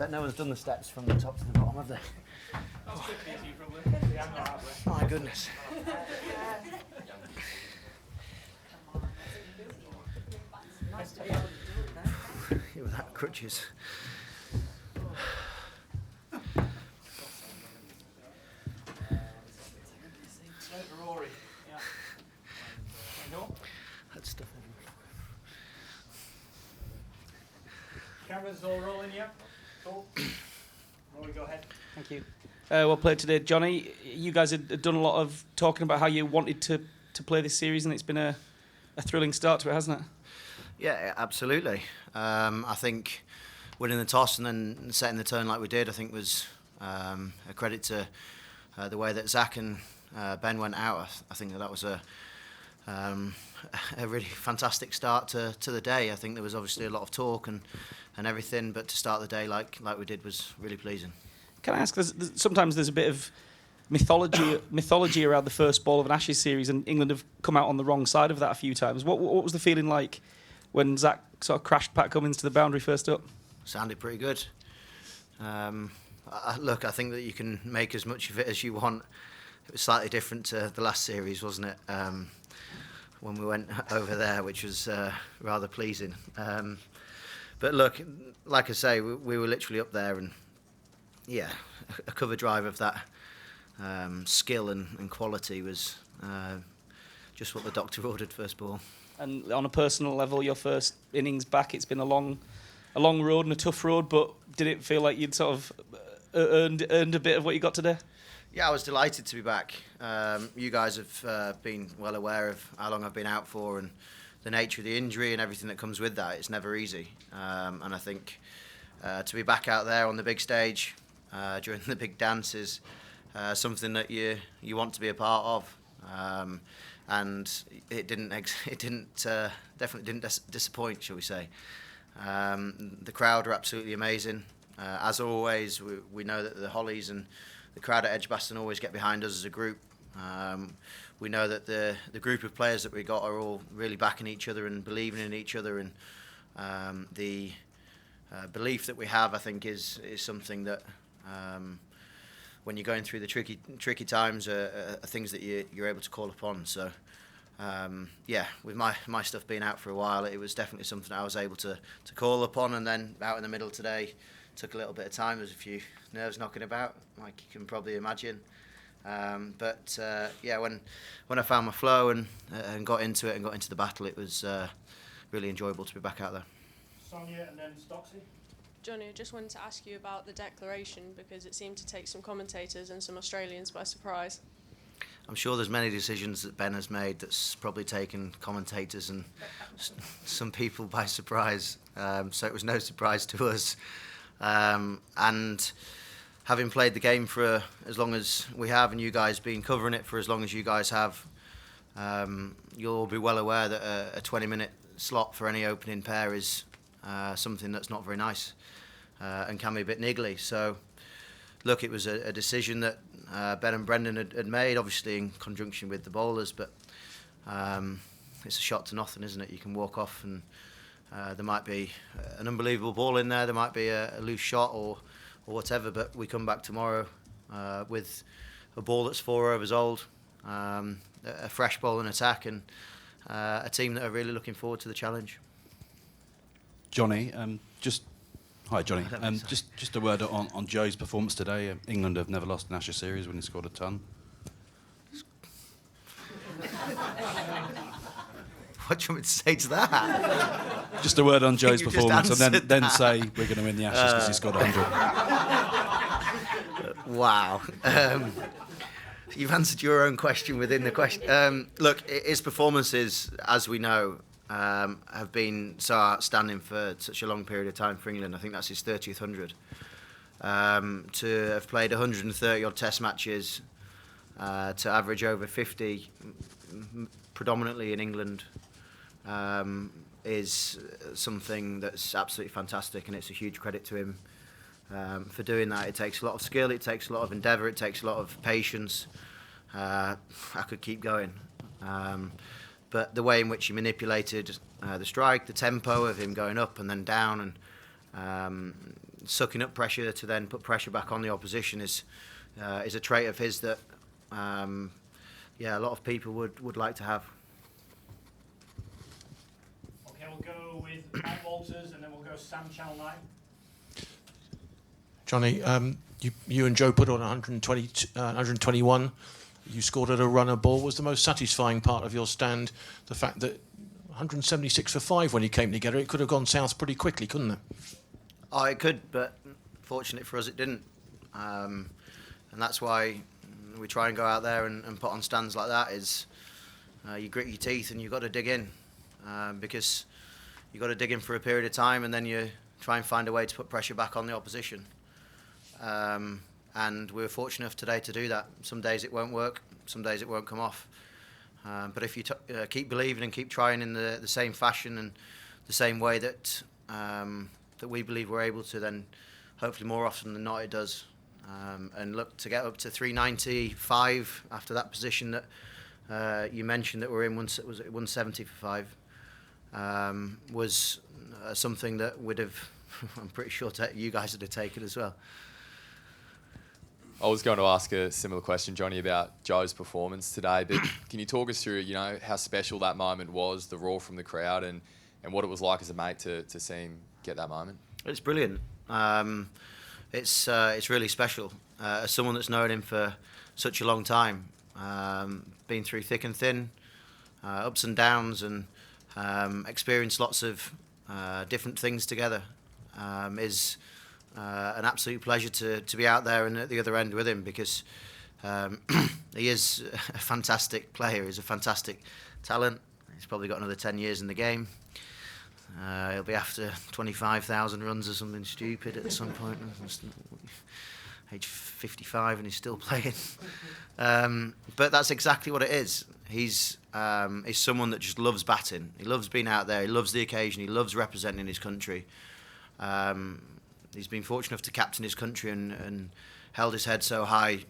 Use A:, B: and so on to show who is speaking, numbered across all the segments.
A: bet no one's done the steps from the top to the bottom, have they?
B: That's quick and easy, probably. Yeah, I'm not that way.
A: My goodness. Yeah, without crutches.
B: Straight to Rory. Yeah.
A: That stuff.
B: Cameras all rolling, yeah? Cool. Rory, go ahead.
C: Thank you. Well played today, Johnny. You guys had done a lot of talking about how you wanted to play this series, and it's been a thrilling start to it, hasn't it?
A: Yeah, absolutely. I think winning the toss and then setting the tone like we did, I think was a credit to the way that Zach and Ben went out. I think that was a really fantastic start to the day. I think there was obviously a lot of talk and everything, but to start the day like we did was really pleasing.
C: Can I ask, sometimes there's a bit of mythology around the first ball of an Ashes series, and England have come out on the wrong side of that a few times. What was the feeling like when Zach sort of crashed Pat Cummins to the boundary first up?
A: Sounded pretty good. Look, I think that you can make as much of it as you want. It was slightly different to the last series, wasn't it? When we went over there, which was rather pleasing. But look, like I say, we were literally up there, and yeah, a cover drive of that skill and quality was just what the doctor ordered first ball.
C: And on a personal level, your first innings back, it's been a long road and a tough road, but did it feel like you'd sort of earned a bit of what you got today?
A: Yeah, I was delighted to be back. You guys have been well aware of how long I've been out for and the nature of the injury and everything that comes with that. It's never easy. And I think to be back out there on the big stage during the big dance is something that you want to be a part of. And it definitely didn't disappoint, shall we say. The crowd are absolutely amazing. As always, we know that the Hollies and the crowd at Edgbaston always get behind us as a group. We know that the group of players that we got are all really backing each other and believing in each other, and the belief that we have, I think, is something that when you're going through the tricky times are things that you're able to call upon. So yeah, with my stuff being out for a while, it was definitely something I was able to call upon, and then out in the middle today took a little bit of time. There's a few nerves knocking about, like you can probably imagine. But yeah, when I found my flow and got into it and got into the battle, it was really enjoyable to be back out there.
B: Sonia and then Stocksy.
D: Johnny, I just wanted to ask you about the declaration, because it seemed to take some commentators and some Australians by surprise.
A: I'm sure there's many decisions that Ben has made that's probably taken commentators and some people by surprise. So it was no surprise to us. And having played the game for as long as we have, and you guys been covering it for as long as you guys have, you'll all be well aware that a 20-minute slot for any opening pair is something that's not very nice and can be a bit niggly. So, look, it was a decision that Ben and Brendan had made, obviously in conjunction with the bowlers, but it's a shot to nothing, isn't it? You can walk off and there might be an unbelievable ball in there might be a loose shot or whatever, but we come back tomorrow with a ball that's 4 overs old, a fresh ball in attack, and a team that are really looking forward to the challenge.
E: Johnny, hi Johnny. Just a word on Joe's performance today. England have never lost an Ashes series when he scored a ton.
A: What do you want me to say to that?
E: Just a word on Joe's performance, and then say we're going to win the Ashes because he scored 100.
A: Wow. You've answered your own question within the question. Look, his performances, as we know, have been so outstanding for such a long period of time for England. I think that's his 30th 100. To have played 130 odd Test matches, to average over 50, predominantly in England, is something that's absolutely fantastic, and it's a huge credit to him for doing that. It takes a lot of skill, it takes a lot of endeavour, it takes a lot of patience. I could keep going. But the way in which he manipulated the strike, the tempo of him going up and then down, and sucking up pressure to then put pressure back on the opposition is a trait of his that a lot of people would like to have.
B: Okay, we'll go with Mike Walters and then we'll go Sam Channel 9.
F: Jonny, you and Joe put on 121. You scored at a runner ball. Was the most satisfying part of your stand the fact that 176 for 5 when you came together? It could have gone south pretty quickly, couldn't it?
A: Oh, it could, but fortunate for us, it didn't. And that's why we try and go out there and put on stands like that. Is you grit your teeth and you've got to dig in, because you've got to dig in for a period of time, and then you try and find a way to put pressure back on the opposition. And we were fortunate enough today to do that. Some days it won't work, some days it won't come off. But if you keep believing and keep trying in the same fashion and the same way that that we believe we're able to, then hopefully more often than not it does. And look, to get up to 395 after that position that you mentioned that we're in, was it 170 for 5, was something that would have, I'm pretty sure you guys would have taken as well.
G: I was going to ask a similar question, Jonny, about Joe's performance today, but can you talk us through, how special that moment was, the roar from the crowd, and what it was like as a mate to see him get that moment?
A: It's brilliant. It's really special. As someone that's known him for such a long time, been through thick and thin, ups and downs, and experienced lots of different things together, is an absolute pleasure to be out there and at the other end with him, because he is a fantastic player. He's a fantastic talent. He's probably got another 10 years in the game. He'll be after 25,000 runs or something stupid at some point. Age 55 and he's still playing. But that's exactly what it is. He's someone that just loves batting. He loves being out there. He loves the occasion. He loves representing his country. He's been fortunate enough to captain his country and held his head so high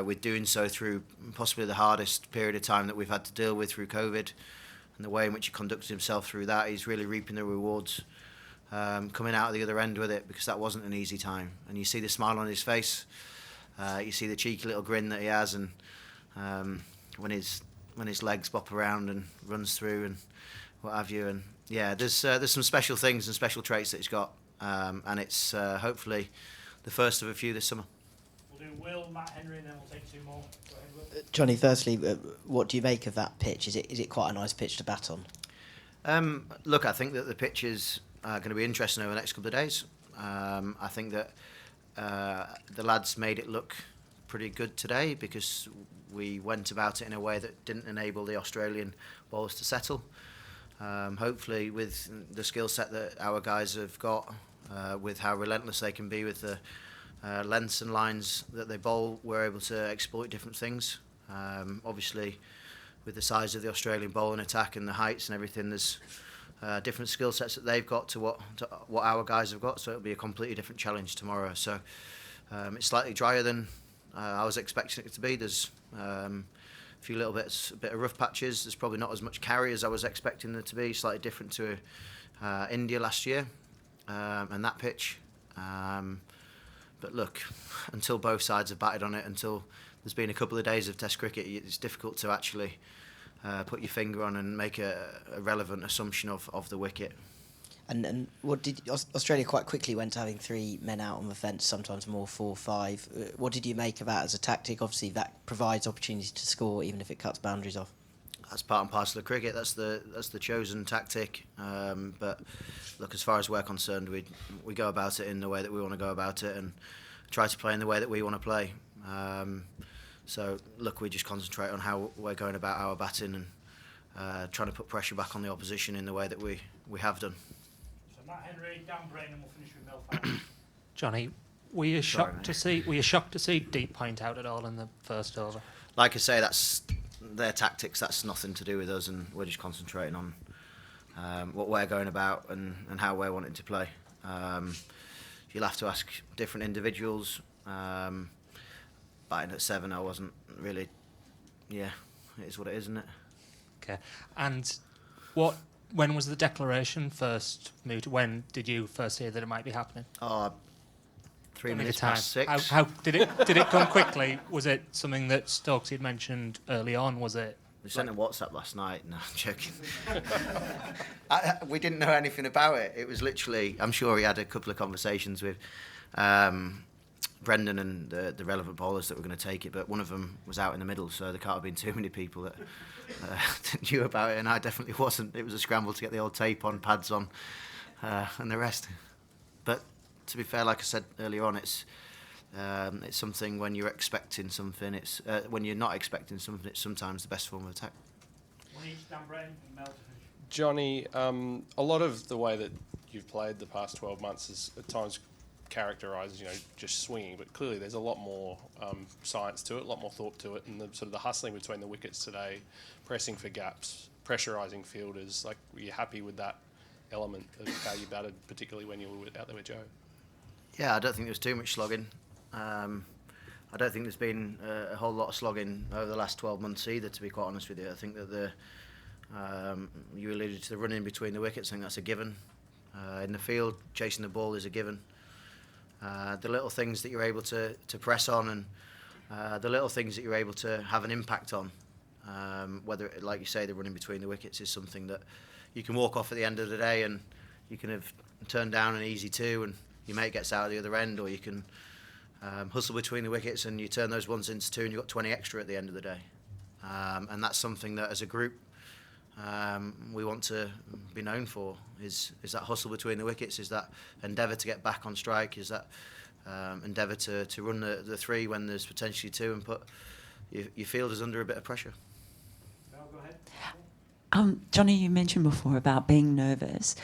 A: with doing so through possibly the hardest period of time that we've had to deal with through COVID. And the way in which he conducted himself through that, he's really reaping the rewards coming out of the other end with it, because that wasn't an easy time. And you see the smile on his face, you see the cheeky little grin that he has, and when his legs bop around and runs through and what have you. And yeah, there's some special things and special traits that he's got, and it's hopefully the first of a few this summer.
B: We'll do Will, Matt Henry, and then we'll take 2 more. Go ahead, Will.
H: Jonny, firstly, what do you make of that pitch? Is it quite a nice pitch to bat on?
A: Look, I think that the pitch is going to be interesting over the next couple of days. I think that the lads made it look pretty good today, because we went about it in a way that didn't enable the Australian bowlers to settle. Hopefully, with the skill set that our guys have got, with how relentless they can be with the lengths and lines that they bowl, we're able to exploit different things. Obviously, with the size of the Australian bowling attack and the heights and everything, there's different skill sets that they've got to what our guys have got, so it'll be a completely different challenge tomorrow. So it's slightly drier than I was expecting it to be. There's a few little bit of rough patches. There's probably not as much carry as I was expecting there to be, slightly different to India last year and that pitch. But look, until both sides have batted on it, until there's been a couple of days of Test cricket, it's difficult to actually put your finger on and make a relevant assumption of the wicket.
H: And what did Australia quite quickly went to having 3 men out on the fence, sometimes more 4, 5. What did you make of that as a tactic? Obviously, that provides opportunity to score, even if it cuts boundaries off.
A: That's part and parcel of cricket. That's the chosen tactic. But look, as far as we're concerned, we go about it in the way that we want to go about it and try to play in the way that we want to play. So look, we just concentrate on how we're going about our batting and trying to put pressure back on the opposition in the way that we have done.
B: So Matt Henry, Dan Brain, and we'll finish with Mel Farrell.
I: Jonny, were you shocked to see deep point out at all in the first over?
A: Like I say, that's their tactics. That's nothing to do with us, and we're just concentrating on what we're going about and how we're wanting to play. You'll have to ask different individuals. Batting at 7, I wasn't really. Yeah, it is what it is, isn't it?
I: Okay. And when was the declaration first moved? When did you first hear that it might be happening?
A: Oh, 3
I: Don't need
A: minutes
I: the time.
A: past 6.
I: How did it come quickly? Was it something that Stokes had mentioned early on? Was it?
A: We sent a WhatsApp last night. No, I'm joking. We didn't know anything about it. It was literally, I'm sure he had a couple of conversations with Brendan and the relevant bowlers that were going to take it, but one of them was out in the middle, so there can't have been too many people that knew about it, and I definitely wasn't. It was a scramble to get the old tape on, pads on, and the rest. But to be fair, like I said earlier on, it's something when you're expecting something. It's when you're not expecting something. It's sometimes the best form of attack.
B: One each, Dan Brennan and Mel to finish.
J: Johnny, a lot of the way that you've played the past 12 months is at times characterised, just swinging, but clearly there's a lot more science to it, a lot more thought to it, and the sort of the hustling between the wickets today, pressing for gaps, pressurising fielders. Like, were you happy with that element of how you batted, particularly when you were out there with Joe?
A: Yeah, I don't think there was too much slogging. I don't think there's been a whole lot of slogging over the last 12 months either, to be quite honest with you. I think that you alluded to the running between the wickets. I think that's a given. In the field, chasing the ball is a given. The little things that you're able to press on, and the little things that you're able to have an impact on, whether, like you say, the running between the wickets is something that you can walk off at the end of the day and you can have turned down an easy 2 and your mate gets out at the other end, or you can hustle between the wickets and you turn those ones into 2 and you've got 20 extra at the end of the day. And that's something that as a group we want to be known for, is that hustle between the wickets, is that endeavour to get back on strike, is that endeavour to run the 3 when there's potentially 2 and put your fielders under a bit of pressure.
B: Mel, go ahead.
K: Johnny, you mentioned before about being nervous.